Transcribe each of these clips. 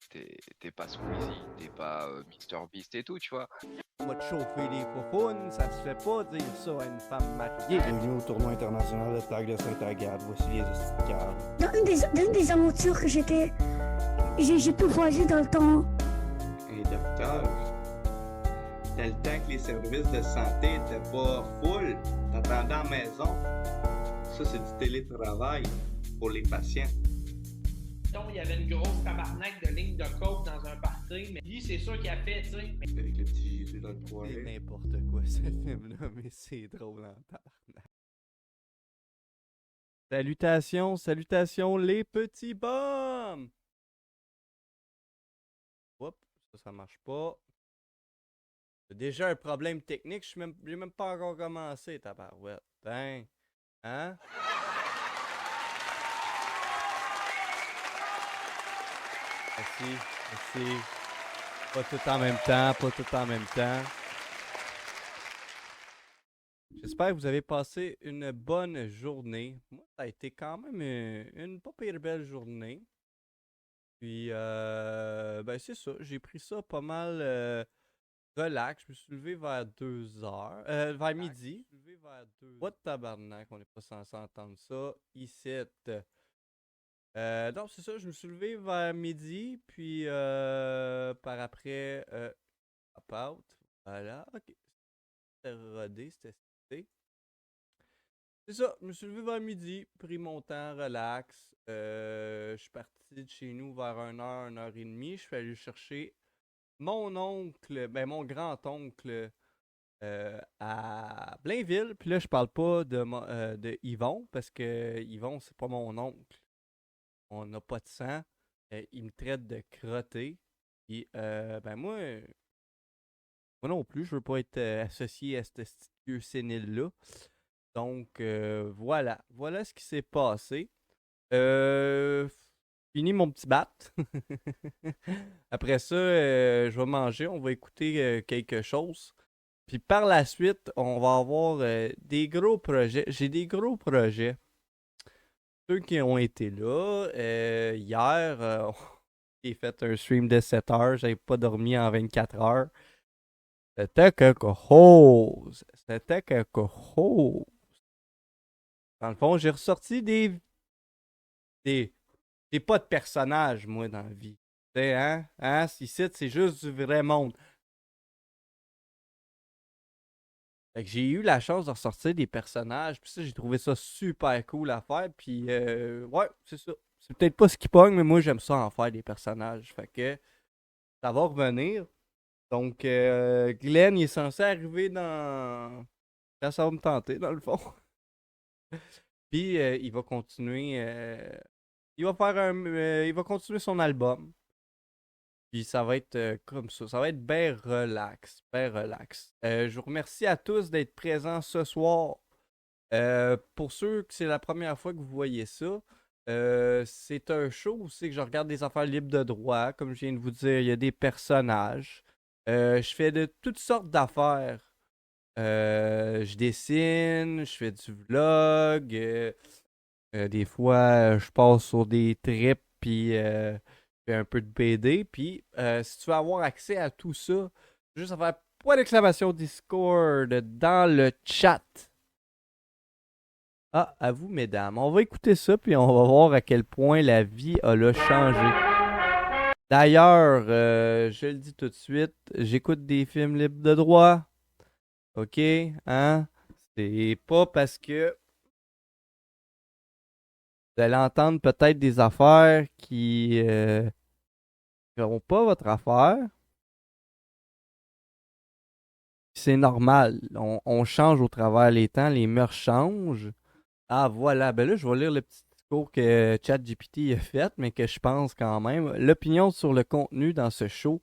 t'es pas Squeezie, t'es pas Mister Beast et tout, tu vois. On va te chauffer les faufounes, ça se fait pas dire ça à une femme mariée. Bienvenue au tournoi international de tag de Saint-Agathe. Voici les escales. Dans une des aventures que j'ai pu voyager dans le temps. Un docteur. Dans le temps que les services de santé étaient pas full, t'attendais à la maison. Ça, c'est du télétravail pour les patients. Il y avait une grosse tabarnak de ligne de coke dans un party, mais lui, c'est sûr qu'il a fait, tu sais. Avec le petit Jésus dans le C'est poiret. n'importe quoi ce film-là, mais c'est drôle en tabarnak. Salutations, salutations les petits bums! Oups, ça marche pas. J'ai déjà un problème technique, j'ai même pas encore commencé, tabarouette. Hein? Hein? Merci. Pas tout en même temps, pas tout en même temps. J'espère que vous avez passé une bonne journée. Moi, ça a été quand même une pas pire belle journée. Puis, ben c'est ça, j'ai pris ça pas mal relax. Je me suis levé vers 2h, vers midi. What tabarnak, on n'est pas censé entendre ça. Ici. Non, c'est ça, je me suis levé vers midi, puis par après, hop out. Voilà, ok. C'était rodé, c'était cité. C'est ça, je me suis levé vers midi, pris mon temps, relax. Je suis parti de chez nous vers 1h, 1h30. Je suis allé chercher mon oncle, ben mon grand-oncle à Blainville. Puis là, je parle pas de Yvon, parce que Yvon, c'est pas mon oncle. On n'a pas de sang. Il me traite de crotté. Et ben moi non plus, je veux pas être associé à ce vieux sénile-là. Donc voilà ce qui s'est passé. Fini mon petit bat. Après ça, je vais manger, on va écouter quelque chose. Puis par la suite, on va avoir des gros projets. J'ai des gros projets. Ceux qui ont été là, hier, j'ai fait un stream de 7 heures, j'avais pas dormi en 24 heures. C'était quelque chose. Dans le fond, j'ai ressorti j'ai pas de personnage, moi, dans la vie. Tu sais, hein? Ici, c'est juste du vrai monde. Fait que j'ai eu la chance de ressortir des personnages, puis ça, j'ai trouvé ça super cool à faire, puis ouais, c'est ça. C'est peut-être pas ce qui pogne, mais moi, j'aime ça en faire des personnages. Fait que ça va revenir. Donc, Glenn, il est censé arriver quand ça va me tenter, dans le fond. Puis, il va continuer... il va continuer son album. Puis ça va être comme ça. Ça va être bien relax. Bien relax. Je vous remercie à tous d'être présents ce soir. Pour ceux que c'est la première fois que vous voyez ça, c'est un show aussi que je regarde des affaires libres de droit. Comme je viens de vous dire, il y a des personnages. Je fais de toutes sortes d'affaires. Je dessine, je fais du vlog. Des fois, je passe sur des trips, puis fais un peu de BD. Puis, si tu veux avoir accès à tout ça, juste à faire point d'exclamation Discord dans le chat. Ah, à vous, mesdames. On va écouter ça, puis on va voir à quel point la vie a changé. D'ailleurs, je le dis tout de suite, j'écoute des films libres de droit. OK? Hein? C'est pas parce que vous allez entendre peut-être des affaires qui feront pas votre affaire. C'est normal. On change au travers les temps, les mœurs changent. Ah voilà, ben là, je vais lire le petit discours que ChatGPT a fait, mais que je pense quand même. L'opinion sur le contenu dans ce show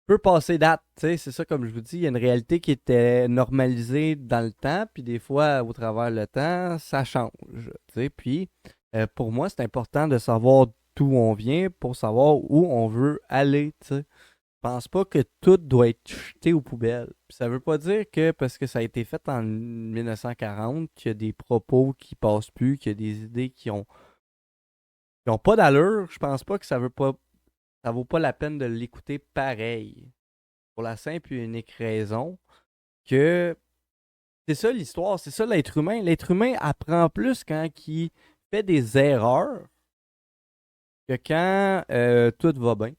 peut passer date, tu sais, c'est ça comme je vous dis, il y a une réalité qui était normalisée dans le temps, puis des fois, au travers le temps, ça change, tu sais, puis pour moi, c'est important de savoir d'où on vient pour savoir où on veut aller, tu sais. Je pense pas que tout doit être jeté aux poubelles. Puis ça veut pas dire que parce que ça a été fait en 1940, qu'il y a des propos qui passent plus, qu'il y a des idées qui ont pas d'allure. Je pense pas que ça veut pas ça vaut pas la peine de l'écouter pareil. Pour la simple et unique raison que c'est ça l'histoire, c'est ça l'être humain. L'être humain apprend plus quand il fait des erreurs que quand tout va bien.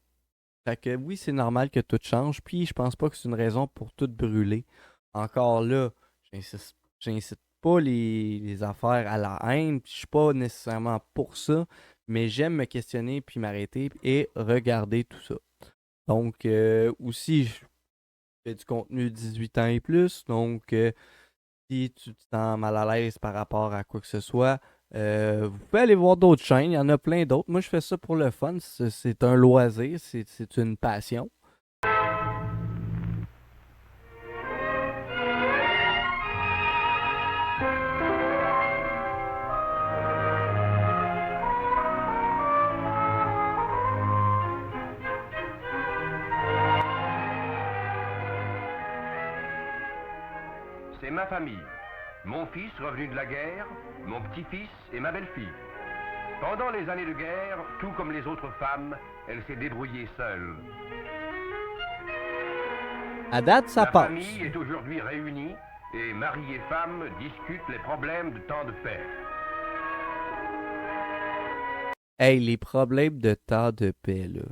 Fait que oui, c'est normal que tout change, puis je pense pas que c'est une raison pour tout brûler. Encore là, j'incite pas les affaires à la haine, puis je suis pas nécessairement pour ça, mais j'aime me questionner puis m'arrêter et regarder tout ça. Donc, aussi, je fais du contenu 18 ans et plus, donc si tu te sens mal à l'aise par rapport à quoi que ce soit, vous pouvez aller voir d'autres chaînes, il y en a plein d'autres. Moi, je fais ça pour le fun, c'est un loisir, c'est une passion. C'est ma famille. Mon fils revenu de la guerre, mon petit-fils et ma belle-fille. Pendant les années de guerre, tout comme les autres femmes, elle s'est débrouillée seule. À date, ça La passe. famille est aujourd'hui réunie et mari et femme discutent les problèmes de temps de paix. Hey, les problèmes de temps de paix, là.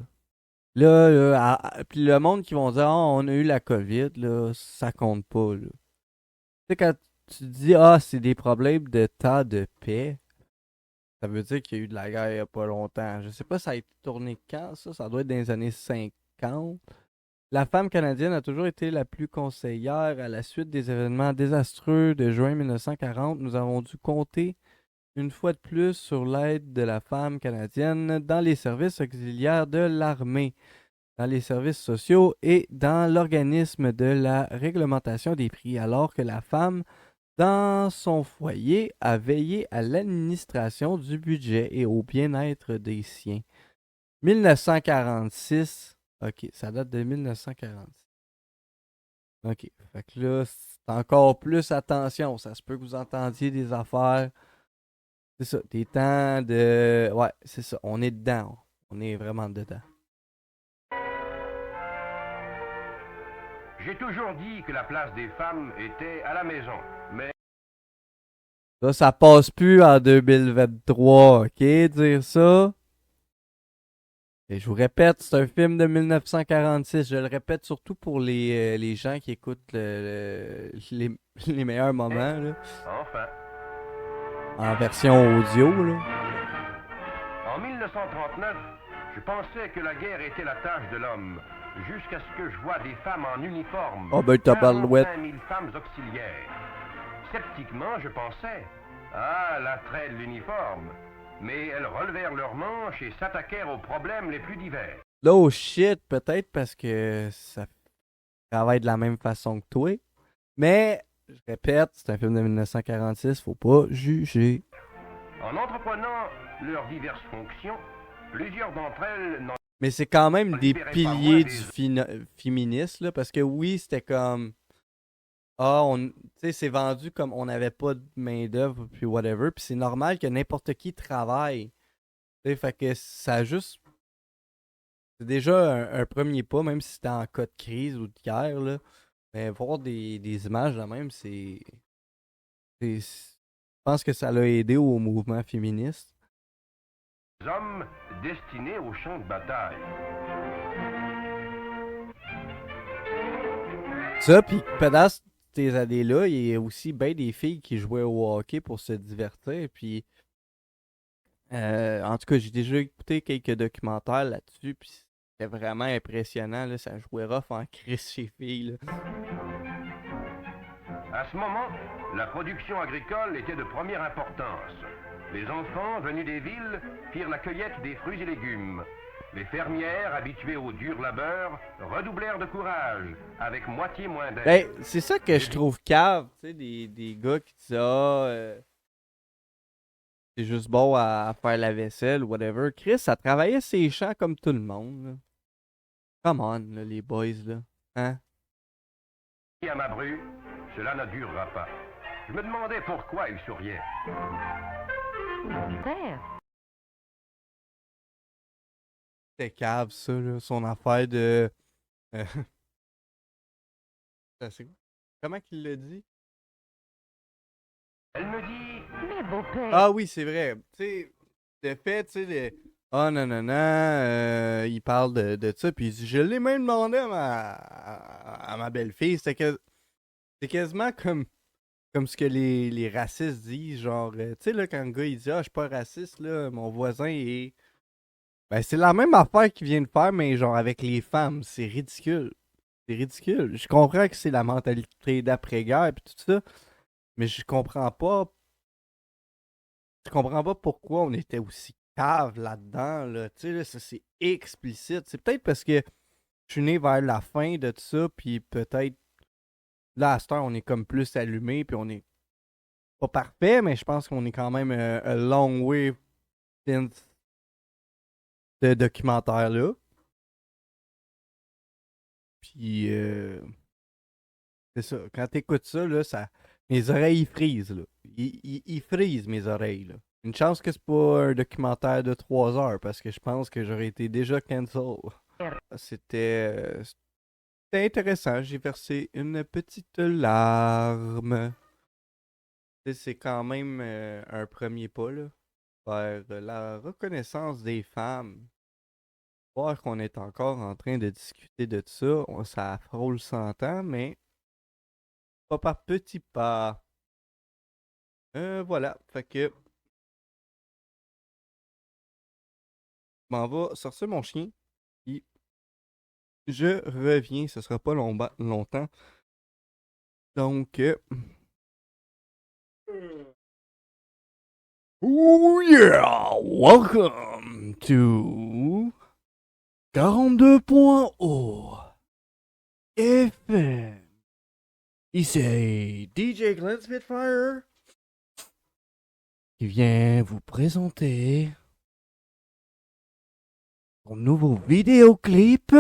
Là, puis le monde qui vont dire « Ah, on a eu la COVID », là, ça compte pas, là. Tu sais, quand tu dis « Ah, c'est des problèmes de temps de paix », ça veut dire qu'il y a eu de la guerre il y a pas longtemps. Je sais pas, ça a été tourné quand, ça? Ça doit être dans les années 50. La femme canadienne a toujours été la plus conseillère. À la suite des événements désastreux de juin 1940, nous avons dû compter une fois de plus sur l'aide de la femme canadienne dans les services auxiliaires de l'armée, dans les services sociaux et dans l'organisme de la réglementation des prix, alors que la femme, dans son foyer, a veillé à l'administration du budget et au bien-être des siens. 1946. OK, ça date de 1946. OK, fait que là, c'est encore plus attention. Ça se peut que vous entendiez des affaires. C'est ça, des temps de... Ouais, c'est ça, on est dedans. On est vraiment dedans. J'ai toujours dit que la place des femmes était à la maison, mais Ça passe plus en 2023, OK, dire ça? Et je vous répète, c'est un film de 1946. Je le répète surtout pour les gens qui écoutent les meilleurs moments, là, enfin, en version audio, là. en 1939, je pensais que la guerre était la tâche de l'homme, jusqu'à ce que je vois des femmes en uniforme. Oh ben, tabarouette. 45 000 femmes auxiliaires. Sceptiquement, je pensais, ah, l'attrait de l'uniforme. Mais elles relevèrent leurs manches et s'attaquèrent aux problèmes les plus divers. Là, oh shit, peut-être parce que ça travaille de la même façon que toi. Mais, je répète, c'est un film de 1946, faut pas juger. En entreprenant leurs diverses fonctions, plusieurs d'entre elles n'en... Mais c'est quand même des libérait pas piliers moins du féminisme, là, parce que oui, c'était comme... Ah, tu sais, c'est vendu comme on n'avait pas de main-d'œuvre, puis whatever, puis c'est normal que n'importe qui travaille. Tu sais, fait que ça a juste... C'est déjà un premier pas, même si c'était en cas de crise ou de guerre, là. Mais voir des images de même, je pense que ça l'a aidé au mouvement féministe. hommes destinés au champ de bataille. Ça, puis pendant ces années-là, il y a aussi bien des filles qui jouaient au hockey pour se divertir. Puis, en tout cas, j'ai déjà écouté quelques documentaires là-dessus. Puis, c'était vraiment impressionnant. Là, ça jouait rough en crise chez filles. Là. À ce moment, la production agricole était de première importance. Les enfants venus des villes firent la cueillette des fruits et légumes. Les fermières, habituées au dur labeur, redoublèrent de courage, avec moitié moins d'aide. Ben, c'est ça que je trouve cave, tu sais, des gars qui disent « Ah, c'est juste bon à faire la vaisselle » ou whatever. Chris, ça travaillait ses champs comme tout le monde. Là. Come on, là, les boys, là. Hein? Et à ma bru, cela ne durera pas. Je me demandais pourquoi il souriait. Père. C'était cave, ça, là. Son affaire de. euh, c'est quoi? Comment qu'il l'a dit? Elle me dit Mais beau-père, Ah oui, c'est vrai. Tu sais, le fait, tu sais, ah non, non, non, il parle de ça, puis il dit, je l'ai même demandé à ma belle-fille. C'est quasiment comme ce que les racistes disent, genre, tu sais, là, quand le gars, il dit, ah, je suis pas raciste, là, mon voisin est... Ben, c'est la même affaire qu'il vient de faire, mais genre, avec les femmes, c'est ridicule. C'est ridicule. Je comprends que c'est la mentalité d'après-guerre, et tout ça, mais je comprends pas pourquoi on était aussi cave là-dedans, là. Tu sais, là, ça, c'est explicite. C'est peut-être parce que je suis né vers la fin de tout ça, puis peut-être, là, à cette heure, on est comme plus allumé, puis on est pas parfait, mais je pense qu'on est quand même a long way since ce documentaire-là. Puis, c'est ça. Quand t'écoutes ça, là, mes oreilles, ils frisent, là. Ils frisent mes oreilles, là. Une chance que c'est pas un documentaire de 3 heures, parce que je pense que j'aurais été déjà cancel. C'était intéressant. J'ai versé une petite larme. Tu sais, c'est quand même un premier pas, là, vers la reconnaissance des femmes. Voir qu'on est encore en train de discuter de ça, ça frôle 100 ans, mais pas par petits pas. Voilà, fait que je m'en vais sortir mon chien, puis je reviens, ce sera pas longtemps. Donc, oh yeah! Welcome to 42.0 FM. Ici DJ Glenn Spitfire qui vient vous présenter son nouveau vidéoclip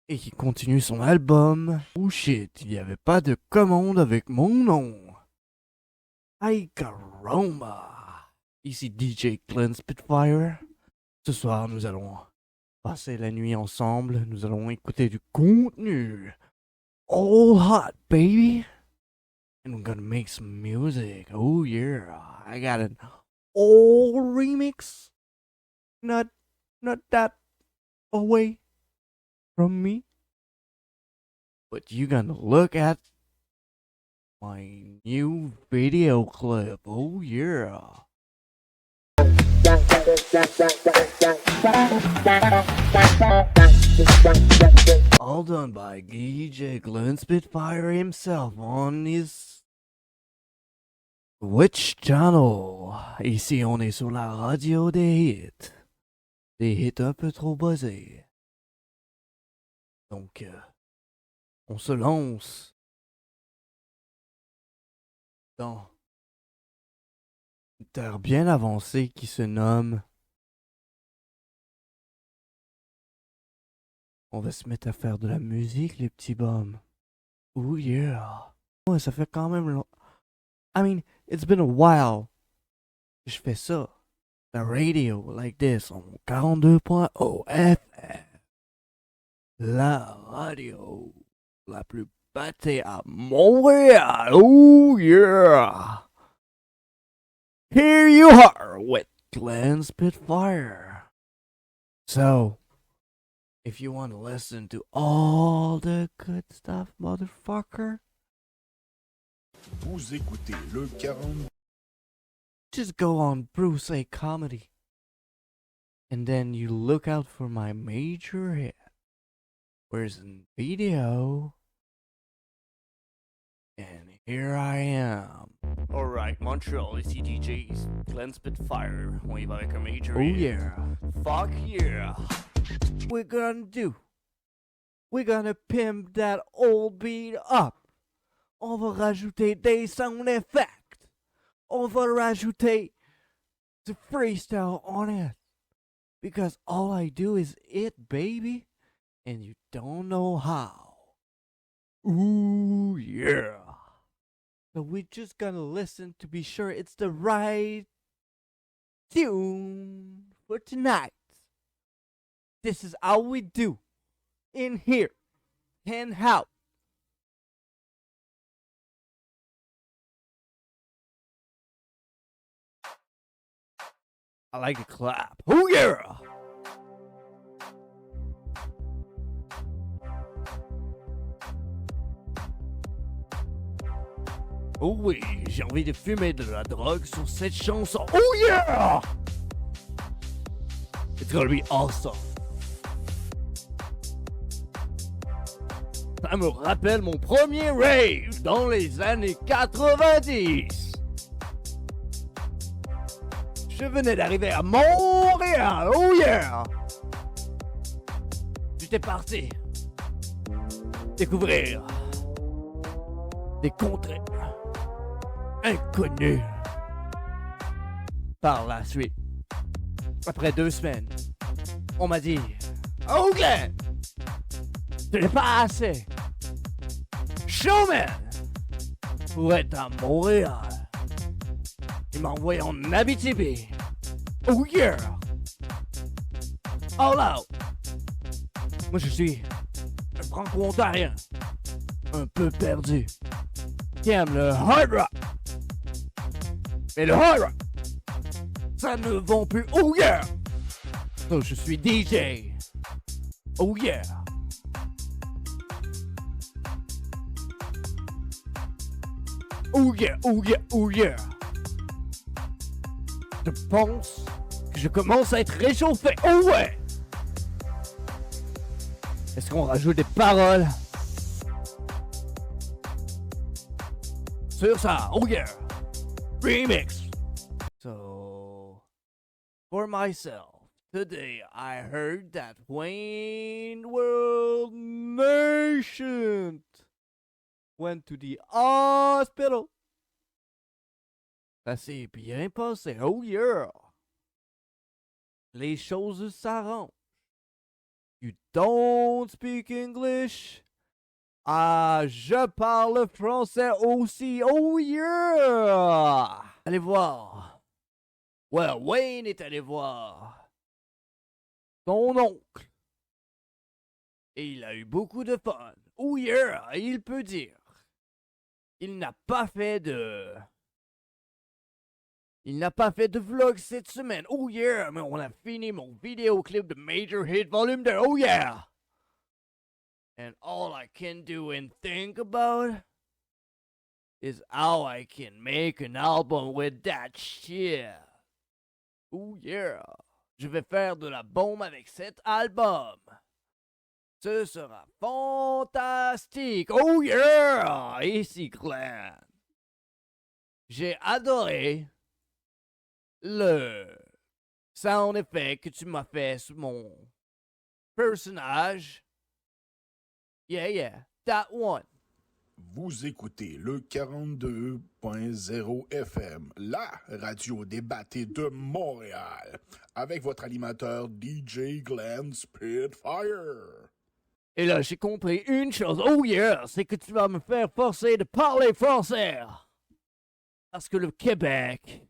et qui continue son album. Oh shit, il n'y avait pas de commande avec mon nom. Ay caramba. Ici DJ Glenn Spitfire. Ce soir, nous allons passer la nuit ensemble. Nous allons écouter du contenu. All hot, baby. And we're gonna make some music. Oh yeah. I got an old remix. Not that away from me. But you gonna look at my new video clip. Oh yeah. All done by DJ Glenn Spitfire himself on his Twitch channel. Ici, on est sur la radio des hits. Des hits un peu trop buzzés. Donc, on se lance dans une terre bien avancée qui se nomme... On va se mettre à faire de la musique, les petits bums. Oh yeah. Ouais, ça fait quand même long. I mean, it's been a while que je fais ça. La radio, like this, on 42.0 FM. La radio la plus battée à Montréal. Oh yeah. Here you are with Glenn Spitfire. So, if you want to listen to all the good stuff, motherfucker, Vous écoutez le 40. just go on Bruce A Comedy. And then you look out for my major hit. Where's the video? And here I am. Alright, Montreal, ici DJ Glenn Spitfire. On y va avec un major hit. Oh yeah. Fuck yeah. We're gonna do? We're gonna pimp that old beat up. On va rajouter des sound effects. On va rajouter the freestyle on it. Because all I do is it, baby. And you don't know how. Ooh, yeah. So we're just gonna listen to be sure it's the right tune for tonight. This is how we do. In here. And out. I like to clap. Oh yeah! Oh oui, j'ai envie de fumer de la drogue sur cette chanson. Oh yeah! It's gonna be awesome. Ça me rappelle mon premier rave dans les années 90. Je venais d'arriver à Montréal. Oh yeah! J'étais parti découvrir des contrées inconnues. Par la suite, après 2 semaines, on m'a dit OK, ce n'est pas assez showman pour être à Montréal. Il m'a envoyé en Abitibi. Oh yeah! All out. Moi je suis un franco-ontarien, un peu perdu, qui aime le hard rock. Mais le hard rock, ça ne vend plus. Oh yeah! Donc je suis DJ. Oh yeah! Oh yeah, oh yeah, oh yeah! Je pense que je commence à être réchauffé. Oh ouais! Est-ce qu'on rajoute des paroles sur ça? Oh yeah! Remix! So, for myself, today I heard that Wayne World Merchant went to the hospital. Ça s'est bien passé. Oh yeah! Les choses s'arrangent. You don't speak English? Ah, je parle français aussi. Oh yeah! Allez voir. Well, Wayne est allé voir son oncle. Et il a eu beaucoup de fun. Oh yeah! Il peut dire. Il n'a pas fait de vlog cette semaine. Oh yeah! Mais on a fini mon vidéoclip de Major Hit Volume 2. Oh yeah! And all I can do and think about is how I can make an album with that shit. Oh yeah! Je vais faire de la bombe avec cet album. Ce sera fantastique. Oh yeah! Ici Glenn. J'ai adoré le sound effect que tu m'as fait sur mon personnage. Yeah, that one. Vous écoutez le 42.0 FM, la radio débattée de Montréal, avec votre animateur DJ Glenn Spitfire. Et là, j'ai compris une chose. Oh yeah, c'est que tu vas me faire forcer de parler français. Parce que le Québec,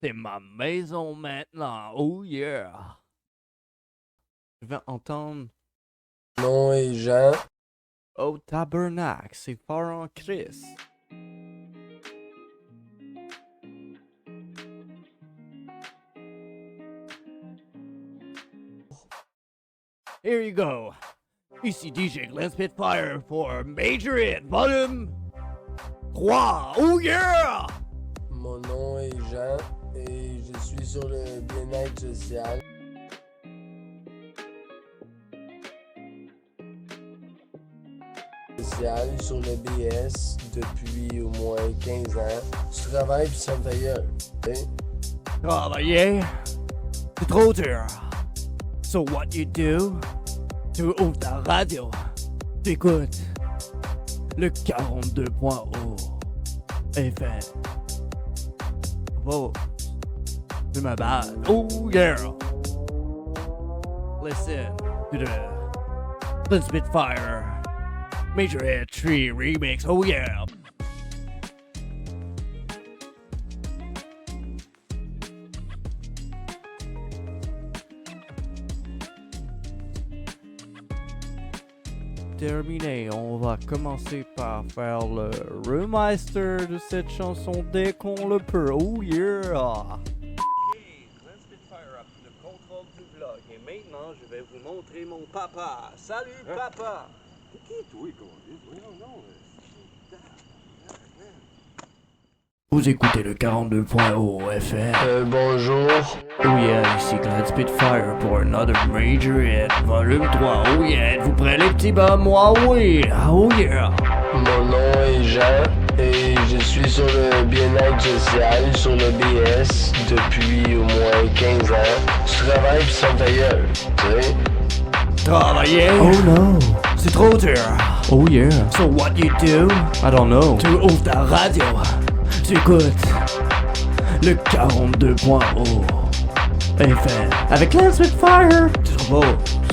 c'est ma maison maintenant. Oh yeah. Je vais entendre. Mon nom est Jean. Oh tabernacle, c'est fort en Christ. Here you go. Ici DJ Glenn Spitfire for Major Hit Volume 3. Oh yeah! Mon nom est Jean et je suis sur le bien-être social. Sur le BS depuis au moins 15 ans. Tu travailles puis ça me fait gueule. Travailler? C'est trop dur. So what you do? Tu ouvres ta radio. T'écoutes le 42.0 FM. Oh, c'est ma bad. Oh yeah! Listen to the Spitfire Major Hit 3 remix. Oh yeah! terminé. On va commencer par faire le remaster de cette chanson dès qu'on le peut. Oh yeah! Le contrôle du vlog. Et maintenant, je vais vous montrer mon papa. Salut, papa! T'es qui, toi, voyons, non. Vous écoutez le 42.0 FM. Bonjour. Oh yeah, ici Glad Spitfire pour another major hit, volume 3. Oh yeah, êtes-vous prêts les petits bas? Moi oui! Oh yeah! Mon nom est Jean et je suis sur le bien-être social, sur le BS, depuis au moins 15 ans. Je travaille pis ça me fait gueule, tu sais. Travailler? Oh no! C'est trop dur! Oh yeah! So what you do? I don't know. Tu ouvres ta radio. Tu écoutes le 42.0 FM avec Glad Spitfire. Tu te reposes,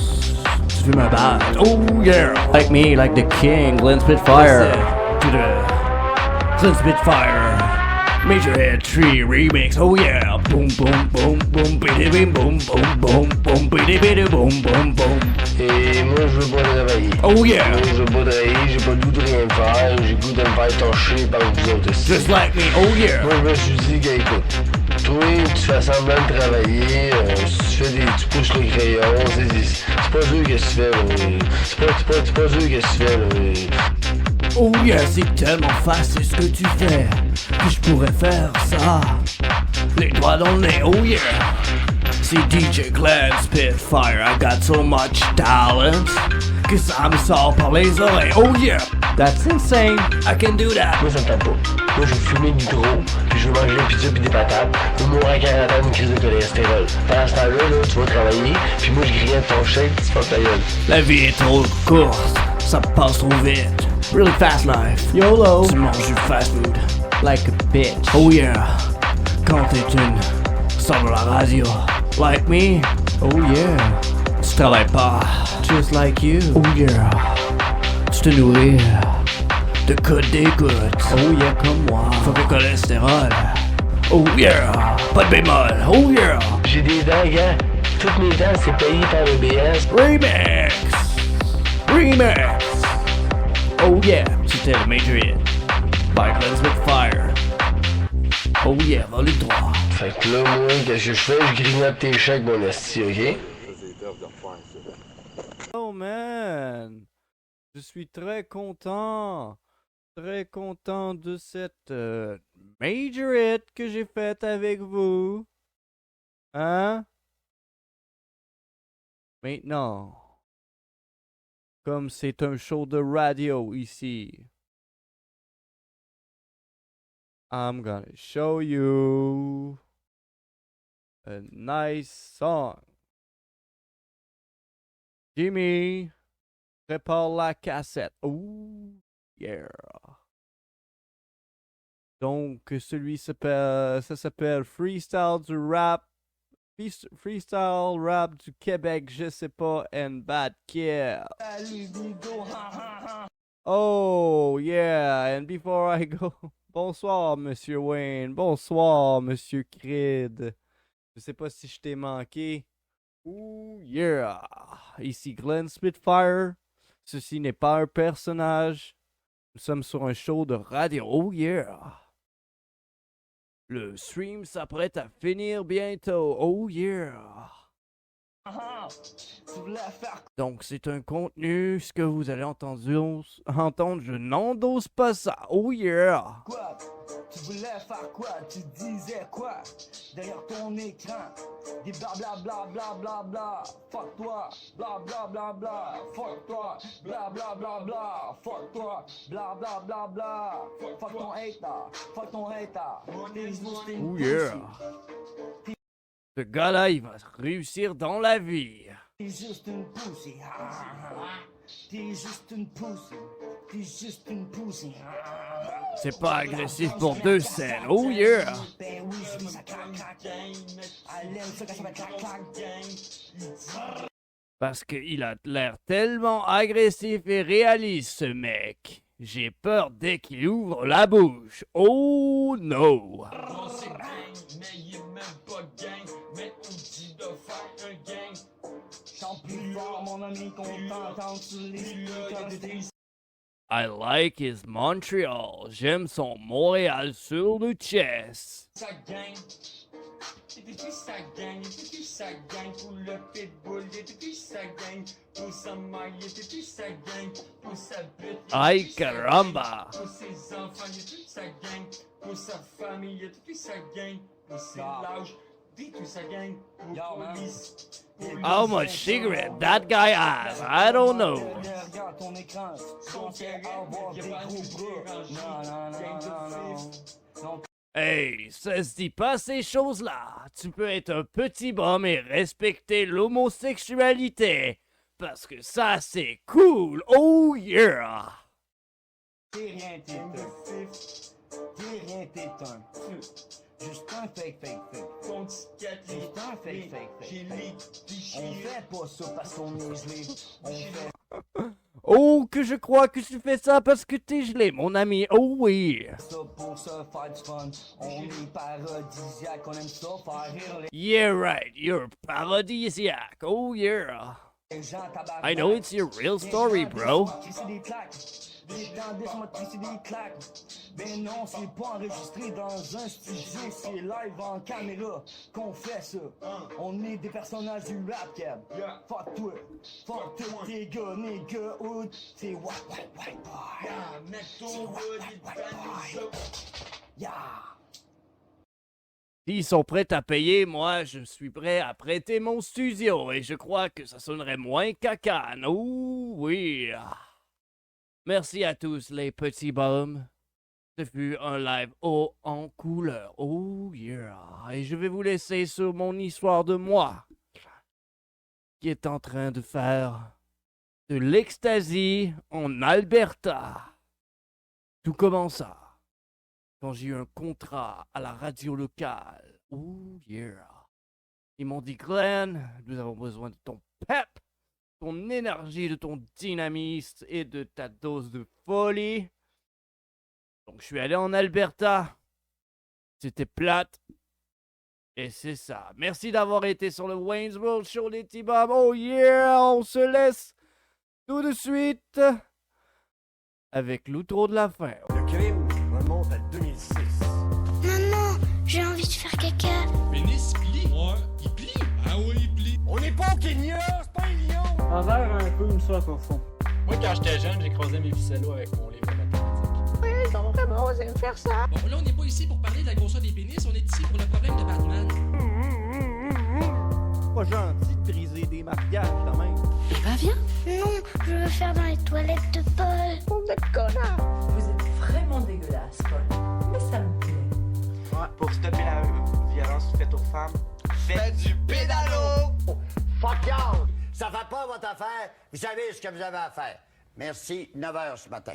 tu fumes un bat. Oh yeah! Like me, like the king, Glad Spitfire. To the Glad Spitfire Major Hit 3 Remix. Oh yeah! Boom boom boom boom bidi bim boom boom boom boom bidi bidi boom boom boom. Et moi je veux pas travailler. Oh yeah! Moi je veux pas travailler, j'ai pas le goût de rien faire, j'ai le goût de me faire torcher par vous autres aussi. Just like me, oh yeah! Moi je me suis dit que écoute, toi tu fais semblant de travailler, tu pousses le crayon, c'est pas sûr que tu fais là. C'est pas sûr que tu fais là. Oh yeah, c'est tellement facile ce que tu fais que je pourrais faire ça. Les doigts dans le nez, oh yeah. C'est DJ Glad Spitfire, I got so much talent que ça me sort par les oreilles, oh yeah. That's insane, I can do that. Moi ça me tente pas. Moi je veux fumer du gros, puis je veux manger des pizzas pis des patates, je veux mourir à 40 ans d'une crise de cholestérol. Pendant ce temps-là, là, tu vas travailler, puis moi je grille ton shake, tu fuck ta gueule. La vie est trop courte, ça passe trop vite. Really fast life. YOLO. Tu manges du fast food. Like a bitch. Oh yeah. Quand t'es une star de la radio. Like me. Oh yeah. Tu travailles pas. Just like you. Oh yeah. Tu te nourris de codes d'écoute. Oh yeah, comme moi. Faut que cholestérol. Oh yeah. Pas de bémol. Oh yeah. J'ai des dents, gars. Toutes mes dents, c'est payé par le BS. Remix. Remix. Oh yeah, c'était le Major Hit by Glad Spitfire. Oh yeah, volume 3. Fait que là, moi, qu'est-ce que je fais? Je grignote tes chèques, mon esti, ok? Oh man, je suis très content de cette Major Hit que j'ai faite avec vous. Hein? Maintenant, comme c'est un show de radio ici, I'm gonna show you a nice song. Jimmy, prépare la cassette. Oh, yeah. Donc, ça s'appelle Freestyle du rap. Freestyle rap du Québec, je sais pas, and Bad Kid. Oh, yeah, and before I go, bonsoir, Monsieur Wayne, bonsoir, Monsieur Creed. Je sais pas si je t'ai manqué. Ouh, yeah. Ici Glad Spitfire. Ceci n'est pas un personnage. Nous sommes sur un show de radio. Oh, yeah. Le stream s'apprête à finir bientôt. Oh yeah! Donc c'est un contenu, ce que vous allez entendre, je n'endosse pas ça. Oh yeah! Quoi? Tu voulais faire quoi? Tu disais quoi? Derrière ton écran, des bla bla bla bla bla bla. Fuck toi, bla bla bla bla. Fuck toi, bla bla bla bla. Fuck toi, bla bla bla bla. Fuck ton hater, fuck ton hater. Oh yeah! Ce gars-là, il va réussir dans la vie. T'es juste une pussy. T'es juste une pussy. T'es juste une pussy. C'est pas agressif pour 2 scènes. Oh yeah! Ben oui, je vis ça crac crac. Elle aime ça quand ça va crac crac. Parce qu'il a l'air tellement agressif et réaliste, ce mec. J'ai peur dès qu'il ouvre la bouche. Oh no! Mais il est même pas gang, mais on dit de faire un gang. chante plus fort, mon ami, qu'on t'entende sur les speakers de tes I like his Montreal. J'aime son Montréal sur le chest. sa gang. Et depuis sa gang, et depuis sa gang, pour le pitbull, et depuis sa gang, pour sa maille, et depuis sa gang, pour sa bite, Ay caramba. pour ses enfants, et depuis sa gang, pour sa famille, et depuis sa gang, pour ses lâches, et depuis sa gang, pour police. How much cigarette that guy has? I don't know. Regarde ton écran, son fait avoir des gros bras. Non. Hey, ça se dit pas ces choses-là. Tu peux être un petit bum et respecter l'homosexualité. Parce que ça, c'est cool. Oh yeah! T'es rien, t'es un. T'es rien, t'es un. Juste un fake. Ton ticket, juste un fake. On fait pas ça parce qu'on est gelé. On fait. Oh, que je crois que tu fais ça parce que t'es gelé, mon ami. Oh oui. Ça pour se faire du fun. On est paradisiaque, on aime ça faire rire les Yeah, right. You're paradisiac. Oh yeah. gens tabarnak. I know it's your real story, bro. C'est des claques. Les gens laisse-moi te pisser des claques. Ben non, c'est pas enregistré dans un studio, c'est live en caméra qu'on fait ça. On est des personnages du rap, Keb. Fuck toi, fuck tous tes gars, nigga, hood. C'est white boy. Yeah, mec, ton hood, il yeah. S'ils sont prêts à payer, moi, je suis prêt à prêter mon studio et je crois que ça sonnerait moins caca. Oh oui. Merci à tous les petits bums. Ce fut un live haut en couleur. Oh yeah. Et je vais vous laisser sur mon histoire de moi qui est en train de faire de l'ecstasy en Alberta. Tout commença quand j'ai eu un contrat à la radio locale. Oh yeah. Ils m'ont dit, Glenn, nous avons besoin de ton pep, ton énergie, de ton dynamisme et de ta dose de folie. Donc je suis allé en Alberta. C'était plate. Et c'est ça. Merci d'avoir été sur le Wayne's World Show, les petits bums. Oh yeah, on se laisse tout de suite avec l'outro de la fin. Le crime remonte à 2006. Maman, j'ai envie de faire caca. Pénis plie. Ouais, il plie. Ah oui, il plie. On n'est pas au Kenya, c'est pas un lion. Envers un peu, une fois profond. Moi, quand j'étais jeune, j'ai creusé mes ficellos avec mon livre de mathématiques. Oui, ils ont vraiment osé me faire ça. Bon, là, on n'est pas ici pour parler de la grosseur des pénis, on est ici pour le problème de Batman. Pas gentil de briser des mariages, quand même. Eh ben, viens. Non, je veux faire dans les toilettes de Paul. Bande de connards. Vous êtes vraiment dégueulasse, Paul. Mais ça me plaît. Ouais, pour stopper la violence faite aux femmes, faites du pédalo! Fuck y'all! Ça fait pas votre affaire. Vous savez ce que vous avez à faire. Merci, 9h ce matin.